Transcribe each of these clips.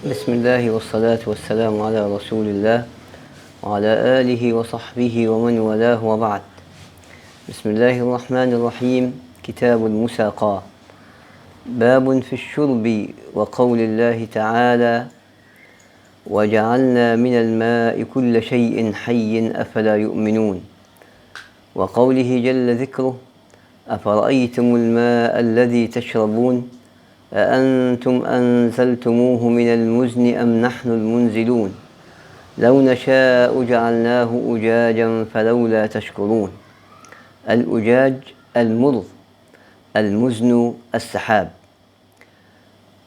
بسم الله والصلاة والسلام على رسول الله وعلى آله وصحبه ومن والاه وبعد. بسم الله الرحمن الرحيم. كتاب المساقاة. باب في الشرب وقول الله تعالى: وجعلنا من الماء كل شيء حي أفلا يؤمنون، وقوله جل ذكره: أفرأيتم الماء الذي تشربون أأنتم أنزلتموه من المزن أم نحن المنزلون لو نشاء جعلناه أجاجا فلولا تشكرون. الأجاج المر، المزن السحاب.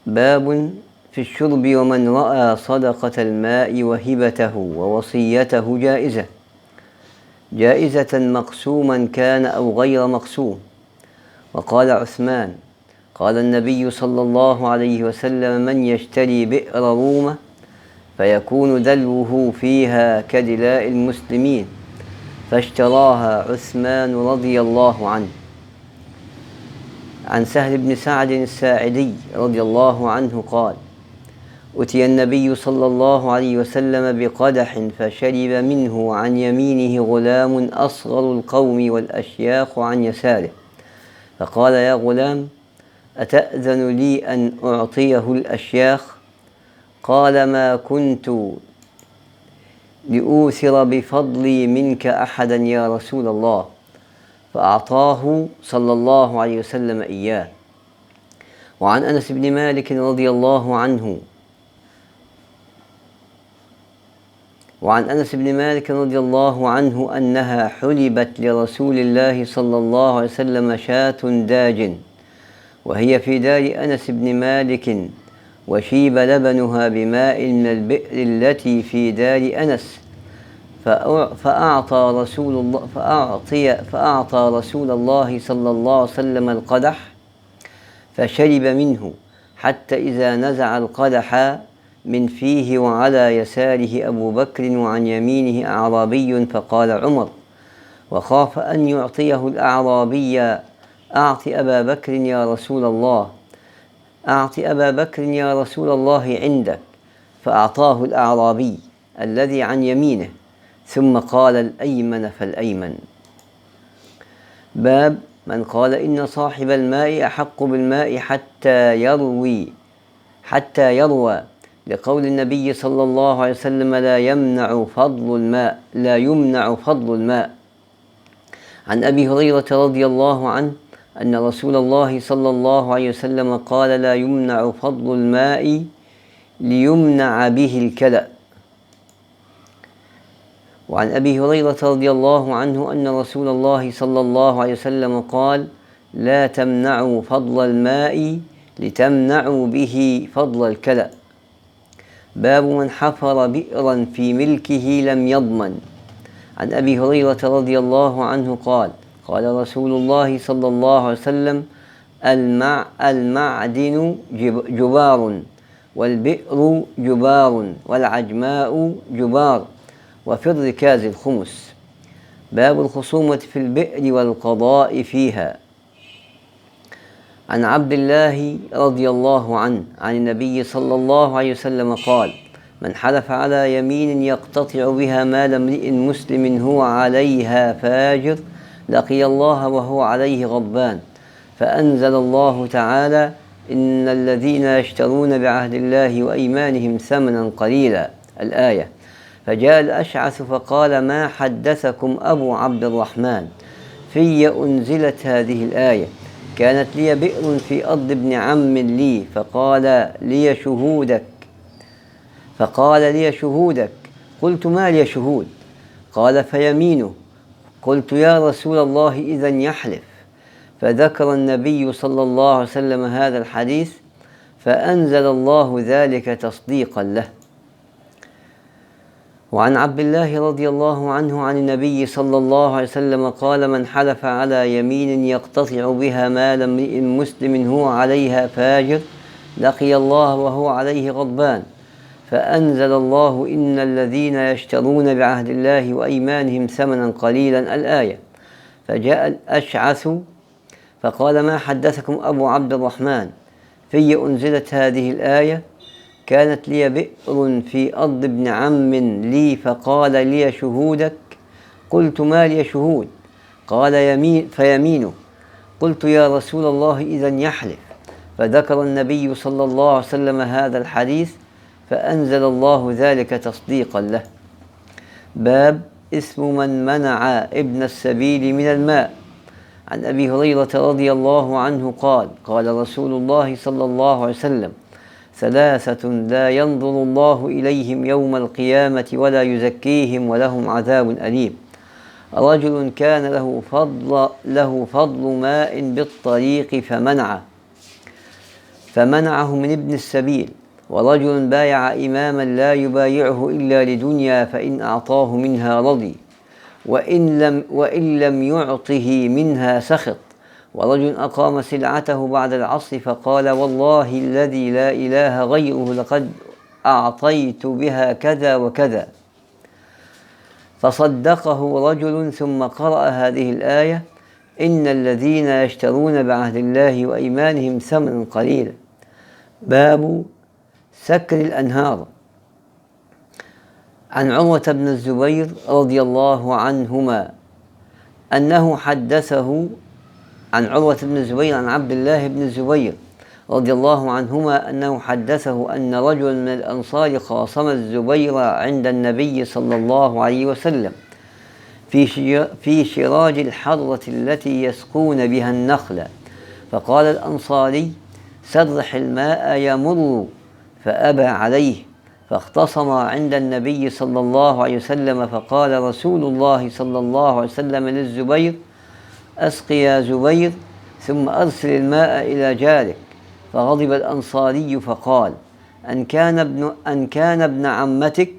باب في الشرب ومن رأى صدقة الماء وهبته ووصيته جائزة مقسوما كان أو غير مقسوم. وقال عثمان: قال النبي صلى الله عليه وسلم: من يشتري بئر رومة فيكون دلوه فيها كدلاء المسلمين، فاشتراها عثمان رضي الله عنه. عن سهل بن سعد الساعدي رضي الله عنه قال: أتي النبي صلى الله عليه وسلم بقدح فشرب منه عن يمينه غلام أصغر القوم والأشياخ عن يساره، فقال: يا غلام، أتأذن لي أن أعطيه الأشياخ؟ قال: ما كنت لأوثر بفضلي منك أحدا يا رسول الله، فأعطاه صلى الله عليه وسلم إياه. وعن أنس بن مالك رضي الله عنه أنها حلبت لرسول الله صلى الله عليه وسلم شاة داج، وهي في دار أنس بن مالك، وشيب لبنها بماء من البئر التي في دار أنس، فأعطى رسول الله صلى الله عليه وسلم القدح فشرب منه، حتى إذا نزع القدح من فيه وعلى يساره أبو بكر وعن يمينه أعرابي، فقال عمر وخاف أن يعطيه الأعرابي: أعط أبا بكر يا رسول الله، أعط أبا بكر يا رسول الله عندك. فأعطاه الأعرابي الذي عن يمينه، ثم قال: الأيمن فالأيمن. باب من قال إن صاحب الماء أحق بالماء حتى يروى، لقول النبي صلى الله عليه وسلم: لا يمنع فضل الماء. عن أبي هريرة رضي الله عنه أن رسول الله صلى الله عليه وسلم قال: لا يمنع فضل الماء ليمنع به الكلأ. وعن أبي هريرة رضي الله عنه أن رسول الله صلى الله عليه وسلم قال: لا تمنعوا فضل الماء لتمنعوا به فضل الكلأ. باب من حفر بئرا في ملكه لم يضمن. عن أبي هريرة رضي الله عنه قال: قال رسول الله صلى الله عليه وسلم: المعدن جبار، والبئر جبار، والعجماء جبار، وفي الركاز الخمس. باب الخصومة في البئر والقضاء فيها. عن عبد الله رضي الله عنه عن النبي صلى الله عليه وسلم قال: من حلف على يمين يقتطع بها مال امرئ مسلم هو عليها فاجر لقي الله وهو عليه غضبان، فأنزل الله تعالى: إن الذين يشترون بعهد الله وأيمانهم ثمنا قليلا، الآية. فجاء الأشعث فقال: ما حدثكم أبو عبد الرحمن؟ في أنزلت هذه الآية: كانت لي بئر في أرض ابن عم لي، فقال لي شهودك. قلت: ما لي شهود؟ قال: فيمينه. قلت: يا رسول الله، إذن يحلف. فذكر النبي صلى الله عليه وسلم هذا الحديث، فأنزل الله ذلك تصديقا له. وعن عبد الله رضي الله عنه عن النبي صلى الله عليه وسلم قال: من حلف على يمين يقتطع بها مال امرئ مسلم هو عليها فاجر لقي الله وهو عليه غضبان، فأنزل الله: إن الذين يشترون بعهد الله وأيمانهم ثمنا قليلا، الآية. فجاء الأشعث فقال: ما حدثكم أبو عبد الرحمن؟ في أنزلت هذه الآية: كانت لي بئر في أرض ابن عم لي فقال لي شهودك؟ قلت ما لي شهود؟ قال فيمينه. قلت يا رسول الله إذن يحلف. فذكر النبي صلى الله عليه وسلم هذا الحديث فأنزل الله ذلك تصديقا له. باب اسم من منع ابن السبيل من الماء. عن أبي هريرة رضي الله عنه قال قال رسول الله صلى الله عليه وسلم: ثلاثة لا ينظر الله إليهم يوم القيامة ولا يزكيهم ولهم عذاب أليم: رجل كان له فضل ماء بالطريق فمنعه من ابن السبيل، ورجل بايع إماما لا يبايعه إلا لدنيا فإن أعطاه منها رضي وإن لم يعطه منها سخط، ورجل أقام سلعته بعد العصر فقال والله الذي لا إله غيره لقد أعطيت بها كذا وكذا، فصدقه رجل ثم قرأ هذه الآية: إن الذين يشترون بعهد الله وأيمانهم ثمنا قليلا. باب سكر الأنهار. عن عروة بن الزبير رضي الله عنهما أنه حدثه عن عروة بن الزبير عن عبد الله بن الزبير رضي الله عنهما أنه حدثه أن رجلا من الأنصار خاصم الزبير عند النبي صلى الله عليه وسلم في شراج الحرة التي يسقون بها النخل، فقال الأنصاري: سرح الماء يمر، فأبى عليه، فاختصم عند النبي صلى الله عليه وسلم، فقال رسول الله صلى الله عليه وسلم للزبير: أسق يا زبير ثم أرسل الماء إلى جارك. فغضب الأنصاري فقال: أن كان ابن عمتك؟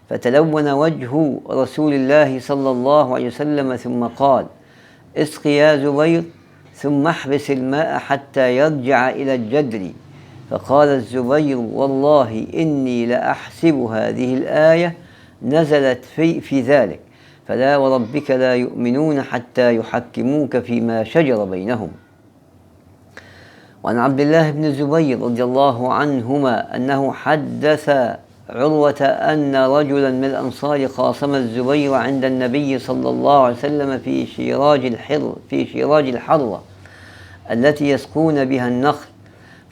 فتلون وجه رسول الله صلى الله عليه وسلم ثم قال: اسق يا زبير ثم احبس الماء حتى يرجع إلى الجدر. فقال الزبير: والله إني لأحسب هذه الآية نزلت في ذلك، فلا وربك لا يؤمنون حتى يحكموك فيما شجر بينهم. وعن عبد الله بن الزبير رضي الله عنهما أنه حدث عروة أن رجلا من الأنصار خاصم الزبير عند النبي صلى الله عليه وسلم في شراج الحرة التي يسقون بها النخل،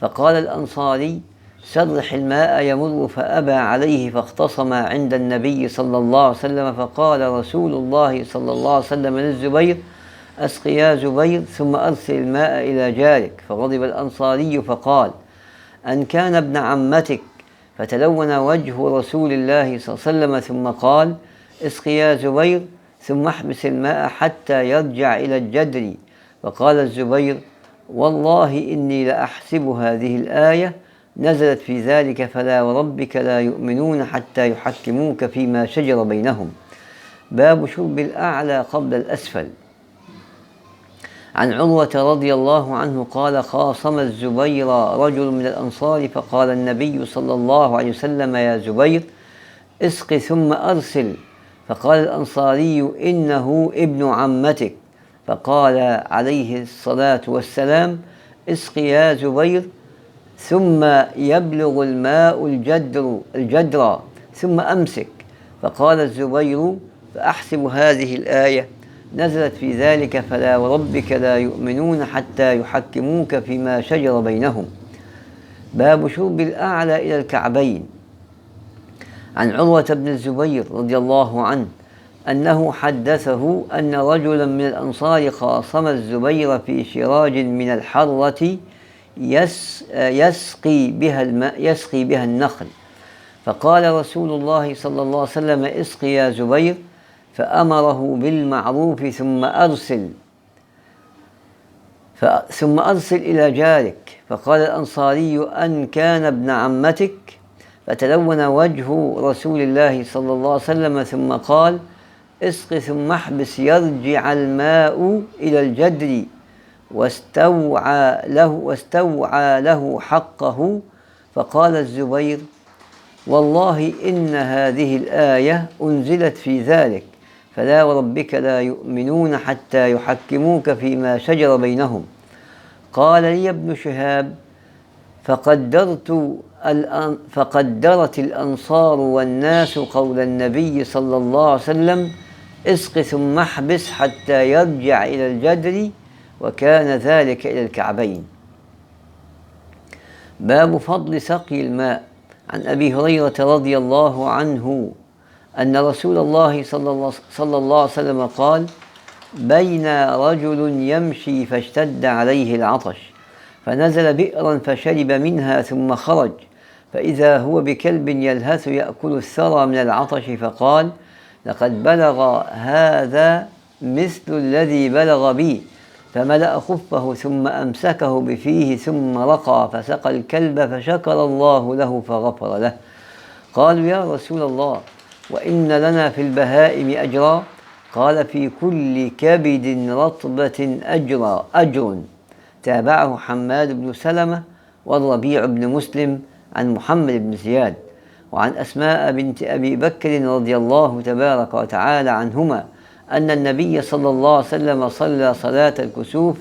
فقال الأنصاري: سرح الماء يمر، فأبى عليه، فاختصم عند النبي صلى الله عليه وسلم، فقال رسول الله صلى الله عليه وسلم للزبير: أسق يا زبير ثم أرسل الماء إلى جارك. فغضب الأنصاري فقال: أن كان ابن عمتك؟ فتلون وجه رسول الله صلى الله عليه وسلم ثم قال: اسق يا زبير ثم احبس الماء حتى يرجع إلى الجدر. فقال الزبير: والله إني لأحسب هذه الآية نزلت في ذلك، فلا وربك لا يؤمنون حتى يحكموك فيما شجر بينهم. باب شرب الأعلى قبل الأسفل. عن عروة رضي الله عنه قال: خاصم الزبير رجل من الأنصار، فقال النبي صلى الله عليه وسلم: يا زبير اسق ثم أرسل. فقال الأنصاري: إنه ابن عمتك. فقال عليه الصلاة والسلام: اسق يا زبير ثم يبلغ الماء الجدر ثم أمسك. فقال الزبير: فأحسب هذه الآية نزلت في ذلك، فلا وربك لا يؤمنون حتى يحكموك فيما شجر بينهم. باب شرب الأعلى إلى الكعبين. عن عروة بن الزبير رضي الله عنه أنه حدثه أن رجلا من الأنصار خاصم الزبير في شراج من الحرة يسقي بها النخل، فقال رسول الله صلى الله عليه وسلم: اسق يا زبير، فأمره بالمعروف ثم أرسل إلى جارك. فقال الأنصاري: أن كان ابن عمتك؟ فتلون وجه رسول الله صلى الله عليه وسلم ثم قال: اسق ثم احبس يرجع الماء إلى الجدر، واستوعى له حقه. فقال الزبير: والله إن هذه الآية أنزلت في ذلك، فلا وربك لا يؤمنون حتى يحكموك فيما شجر بينهم. قال لي ابن شهاب: فقدرت الأنصار والناس قول النبي صلى الله عليه وسلم: اسق ثم احبس حتى يرجع إلى الجدر، وكان ذلك إلى الكعبين. باب فضل سقي الماء. عن أبي هريرة رضي الله عنه أن رسول الله صلى الله عليه وسلم قال: بين رجل يمشي فاشتد عليه العطش فنزل بئرا فشرب منها ثم خرج، فإذا هو بكلب يلهث يأكل الثرى من العطش، فقال: لقد بلغ هذا مثل الذي بلغ بي، فملأ خفه ثم أمسكه بفيه ثم رقى فسقى الكلب فشكر الله له فغفر له. قالوا: يا رسول الله، وإن لنا في البهائم أجرا؟ قال: في كل كبد رطبة أجر. تابعه حماد بن سلمة والربيع بن مسلم عن محمد بن زياد. وعن أسماء بنت أبي بكر رضي الله تبارك وتعالى عنهما أن النبي صلى الله عليه وسلم صلى صلاة الكسوف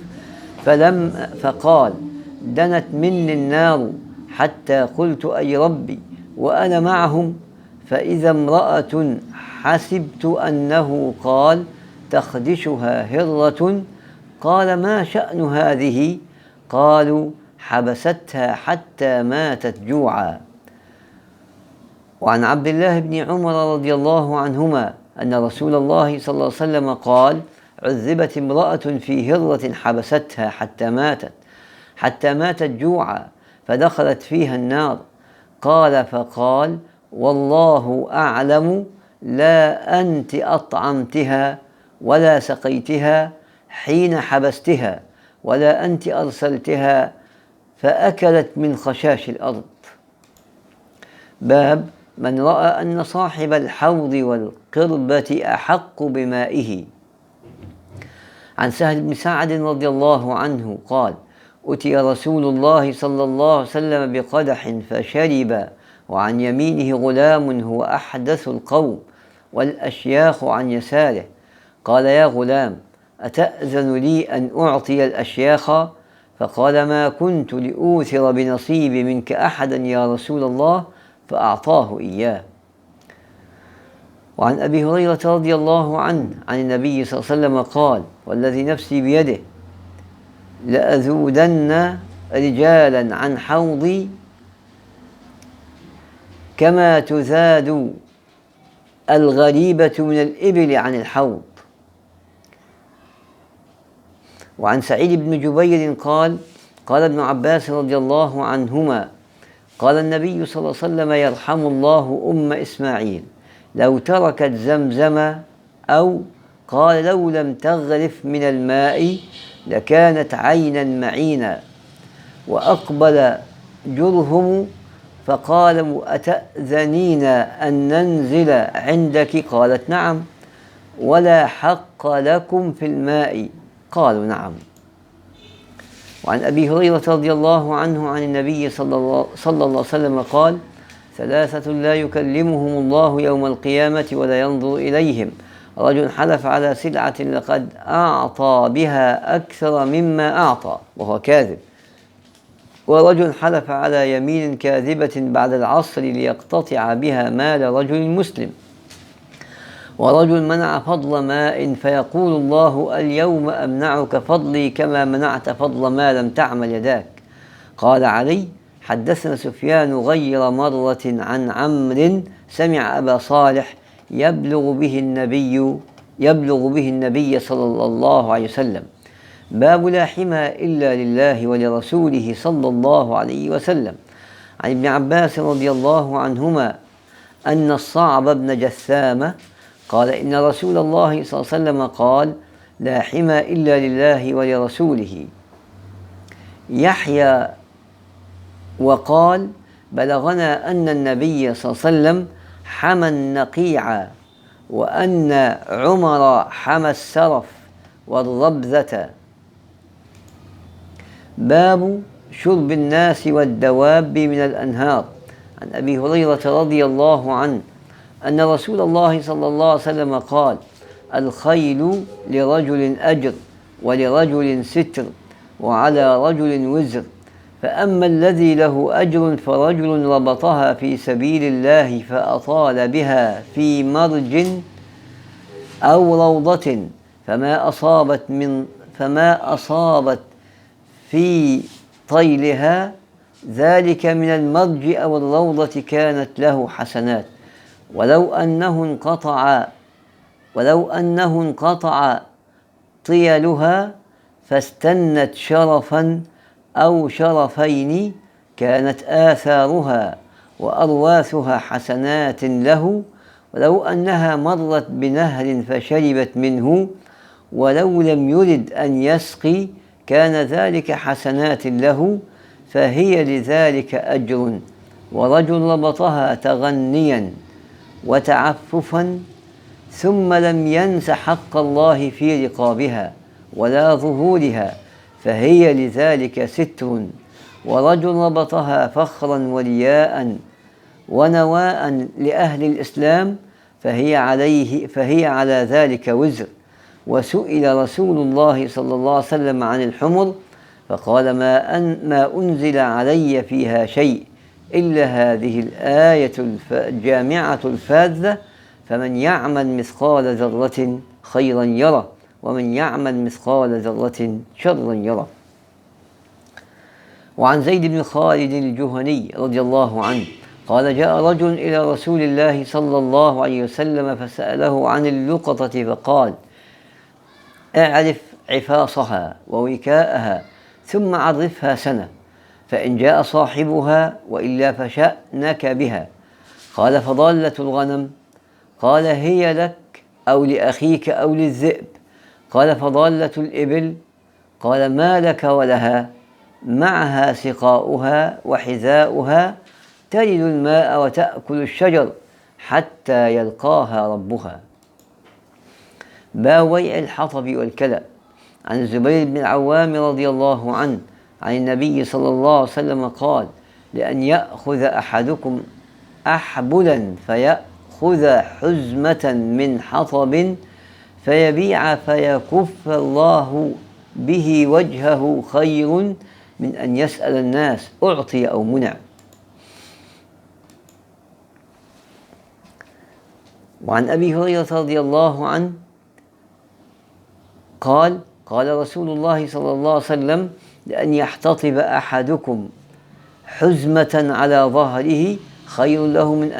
فقال: دنت مني النار حتى قلت: أي ربي، وأنا معهم، فإذا امرأة حسبت أنه قال: تخدشها هرة. قال: ما شأن هذه؟ قالوا: حبستها حتى ماتت جوعا. وعن عبد الله بن عمر رضي الله عنهما أن رسول الله صلى الله عليه وسلم قال: عذبت امرأة في هرة حبستها حتى ماتت جوعا، فدخلت فيها النار. فقال: والله أعلم، لا أنت أطعمتها ولا سقيتها حين حبستها، ولا أنت أرسلتها فأكلت من خشاش الأرض. باب من رأى أن صاحب الحوض والقربة أحق بمائه. عن سهل بن سعد رضي الله عنه قال: أتي رسول الله صلى الله عليه وسلم بقدح فشرب، وعن يمينه غلام هو أحدث القوم والأشياخ عن يساره. قال: يا غلام، أتأذن لي أن أعطي الأشياخ؟ فقال: ما كنت لأوثر بنصيبي منك أحدا يا رسول الله، فأعطاه إياه. وعن أبي هريرة رضي الله عنه عن النبي صلى الله عليه وسلم قال: والذي نفسي بيده لأذودن رجالا عن حوضي كما تذاد الغريبة من الإبل عن الحوض. وعن سعيد بن جبير قال: قال ابن عباس رضي الله عنهما: قال النبي صلى الله عليه وسلم: يرحم الله أم إسماعيل، لو تركت زمزم، أو قال: لو لم تغرف من الماء لكانت عينا معينا. وأقبل جرهم فقالوا: أتأذنين أن ننزل عندك؟ قالت: نعم. ولا حق لكم في الماء؟ قالوا: نعم. وعن أبي هريرة رضي الله عنه عن النبي صلى الله عليه وسلم قال: ثلاثة لا يكلمهم الله يوم القيامة ولا ينظر إليهم: رجل حلف على سلعة لقد أعطى بها أكثر مما أعطى وهو كاذب، ورجل حلف على يمين كاذبة بعد العصر ليقتطع بها مال رجل مسلم، ورجل منع فضل ماء فيقول الله: اليوم أمنعك فضلي كما منعت فضل ما لم تعمل يداك. قال علي: حدثنا سفيان غير مرة عن عمرو سمع أبا صالح يبلغ به النبي صلى الله عليه وسلم. باب لا حمى إلا لله ولرسوله صلى الله عليه وسلم. عن ابن عباس رضي الله عنهما أن الصعب بن جثامة قال: إن رسول الله صلى الله عليه وسلم قال: لا حمى إلا لله ولرسوله. يحيى وقال: بلغنا أن النبي صلى الله عليه وسلم حمى النقيع، وأن عمر حمى السرف والربذة. باب شرب الناس والدواب من الأنهار. عن أبي هريرة رضي الله عنه أن رسول الله صلى الله عليه وسلم قال: الخيل لرجل أجر، ولرجل ستر، وعلى رجل وزر، فأما الذي له أجر فرجل ربطها في سبيل الله فأطال بها في مرج أو روضة فما أصابت في طيلها ذلك من المرج أو الروضة كانت له حسنات، ولو أنه انقطع طيلها فاستنت شرفا أو شرفين كانت آثارها وأرواثها حسنات له، ولو أنها مرت بنهر فشربت منه ولو لم يرد أن يسقي كان ذلك حسنات له، فهي لذلك أجر. ورجل ربطها تغنيا وتعففا ثم لم ينس حق الله في رقابها ولا ظهورها فهي لذلك ستر. ورجل ربطها فخرا ورياء ونواء لأهل الإسلام فهي على ذلك وزر. وسئل رسول الله صلى الله عليه وسلم عن الحمر فقال ما أنزل علي فيها شيء إلا هذه الآية الجامعة الفاذة: فمن يعمل مثقال ذرة خيرا يره ومن يعمل مثقال ذرة شرا يره. وعن زيد بن خالد الجهني رضي الله عنه قال: جاء رجل إلى رسول الله صلى الله عليه وسلم فسأله عن اللقطة فقال: اعرف عفاصها ووكاءها ثم عرفها سنة، فإن جاء صاحبها وإلا فشأنك بها. قال: فضالة الغنم؟ قال: هي لك أو لأخيك أو للذئب. قال: فضالة الإبل؟ قال: ما لك ولها؟ معها سقاؤها وحذاؤها تلد الماء وتأكل الشجر حتى يلقاها ربها. باب ويع الحطب والكلأ. عن الزبير بن العوام رضي الله عنه عن النبي صلى الله عليه وسلم قال: لأن يأخذ أحدكم أحبلا فيأخذ حزمة من حطب فيبيع فيكف الله به وجهه خير من أن يسأل الناس أعطي أو منع. وعن أبي هريرة رضي الله عنه قال: قال رسول الله صلى الله عليه وسلم: لأن يحتطب أحدكم حزمة على ظهره خير له من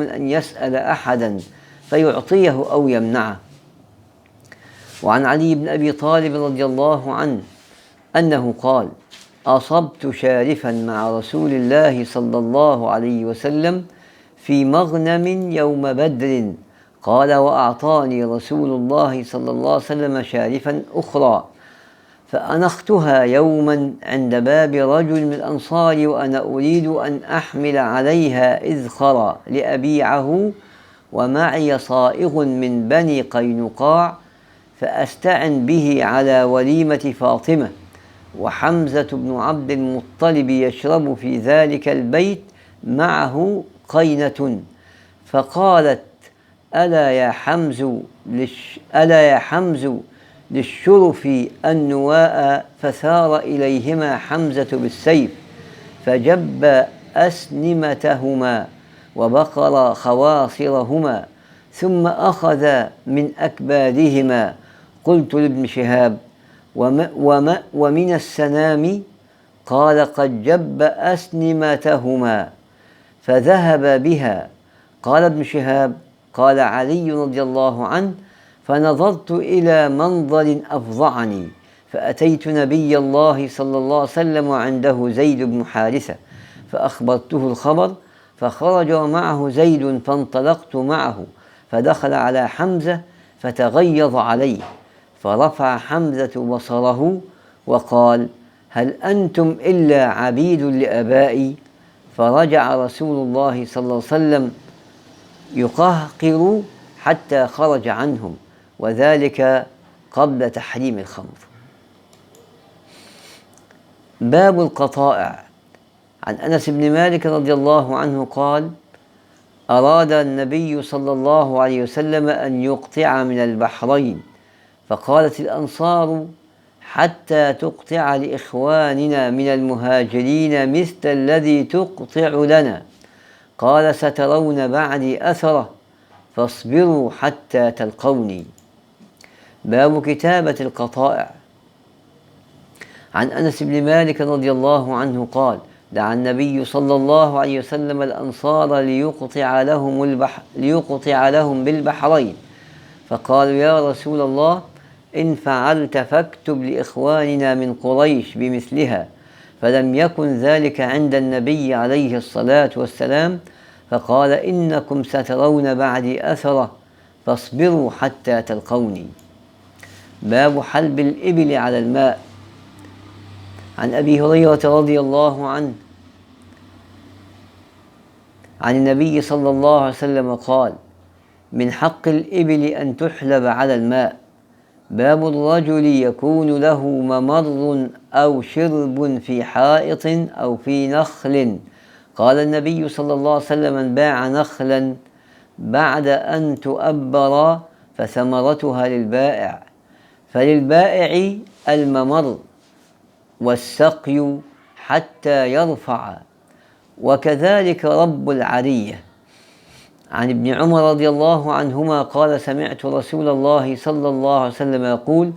أن يسأل أحدا فيعطيه أو يمنعه. وعن علي بن أبي طالب رضي الله عنه أنه قال: أصبت شارفا مع رسول الله صلى الله عليه وسلم في مغنم يوم بدر. قال: وأعطاني رسول الله صلى الله عليه وسلم شارفا أخرى فأنختها يوما عند باب رجل من الأنصار وأنا أريد أن أحمل عليها إذخرا لأبيعه ومعي صائغ من بني قينقاع فأستعن به على وليمة فاطمة، وحمزة بن عبد المطلب يشرب في ذلك البيت معه قينة. فقالت: ألا يا حمز للشرف النواء. فثار إليهما حمزة بالسيف فجب أسنمتهما وبقر خواصرهما ثم أخذ من أكبادهما. قلت لابن شهاب: ومن السنام؟ قال: قد جب أسنمتهما فذهب بها. قال ابن شهاب: قال علي رضي الله عنه: فنظرت إلى منظر أفظعني فأتيت نبي الله صلى الله عليه وسلم وعنده زيد بن حارثة فأخبرته الخبر، فخرج ومعه زيد فانطلقت معه فدخل على حمزة فتغيظ عليه، فرفع حمزة بصره وقال: هل أنتم إلا عبيد لآبائي؟ فرجع رسول الله صلى الله عليه وسلم يقهقر حتى خرج عنهم، وذلك قبل تحريم الخمر. باب القطائع. عن أنس بن مالك رضي الله عنه قال: أراد النبي صلى الله عليه وسلم أن يقطع من البحرين، فقالت الأنصار: حتى تقطع لإخواننا من المهاجرين مثل الذي تقطع لنا. قال سترون بعدي أثره فاصبروا حتى تلقوني. باب كتابة القطائع. عن أنس بن مالك رضي الله عنه قال دعا النبي صلى الله عليه وسلم الأنصار ليقطع لهم بالبحرين، فقالوا يا رسول الله إن فعلت فاكتب لإخواننا من قريش بمثلها، فلم يكن ذلك عند النبي عليه الصلاة والسلام، فقال إنكم سترون بعدي أثره فاصبروا حتى تلقوني. باب حلب الإبل على الماء. عن أبي هريرة رضي الله عنه عن النبي صلى الله عليه وسلم قال من حق الإبل أن تحلب على الماء. باب الرجل يكون له ممر أو شرب في حائط أو في نخل. قال النبي صلى الله عليه وسلم من باع نخلا بعد أن تؤبر فثمرتها للبائع، فللبائع الممر والسقي حتى يرفع، وكذلك رب العرية. عن ابن عمر رضي الله عنهما قال سمعت رسول الله صلى الله عليه وسلم يقول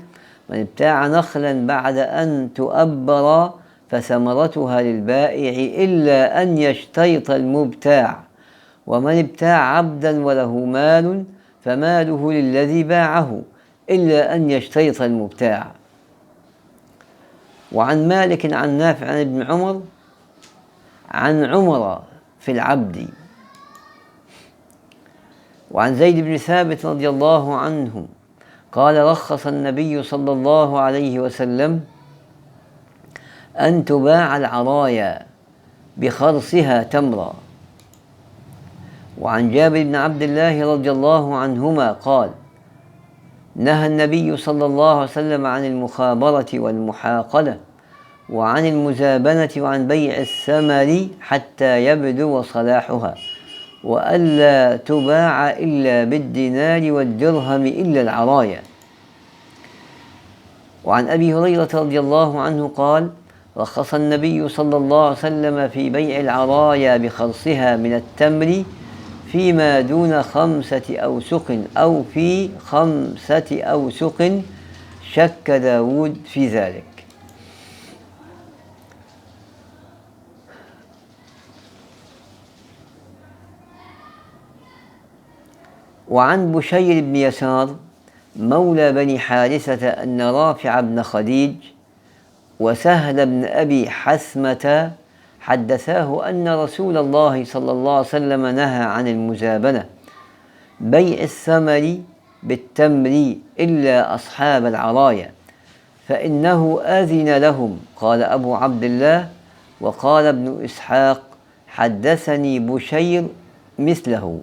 من ابتاع نخلا بعد أن تؤبر فثمرتها للبائع إلا أن يشترط المبتاع، ومن ابتاع عبدا وله مال فماله للذي باعه إلا أن يشترط المبتاع. وعن مالك عن نافع عن ابن عمر عن عمر في العبد. وعن زيد بن ثابت رضي الله عنه قال رخص النبي صلى الله عليه وسلم أن تباع العرايا بخرصها تمرا. وعن جابر بن عبد الله رضي الله عنهما قال نهى النبي صلى الله عليه وسلم عن المخابرة والمحاقلة وعن المزابنة وعن بيع الثمر حتى يبدو صلاحها، وألا تباع إلا بالدينار والدرهم إلا العرايا. وعن أبي هريرة رضي الله عنه قال رخص النبي صلى الله عليه وسلم في بيع العرايا بخرصها من التمر فيما دون 5 أوسق أو في 5 أوسق، شك داود في ذلك. وعن بشير بن يسار مولى بني حارثة أن رافع بن خديج وسهل بن أبي حثمة حدثاه أن رسول الله صلى الله عليه وسلم نهى عن المزابنة بيع الثمر بالتمر إلا أصحاب العرايا فإنه آذن لهم. قال أبو عبد الله وقال ابن إسحاق حدثني بشير مثله.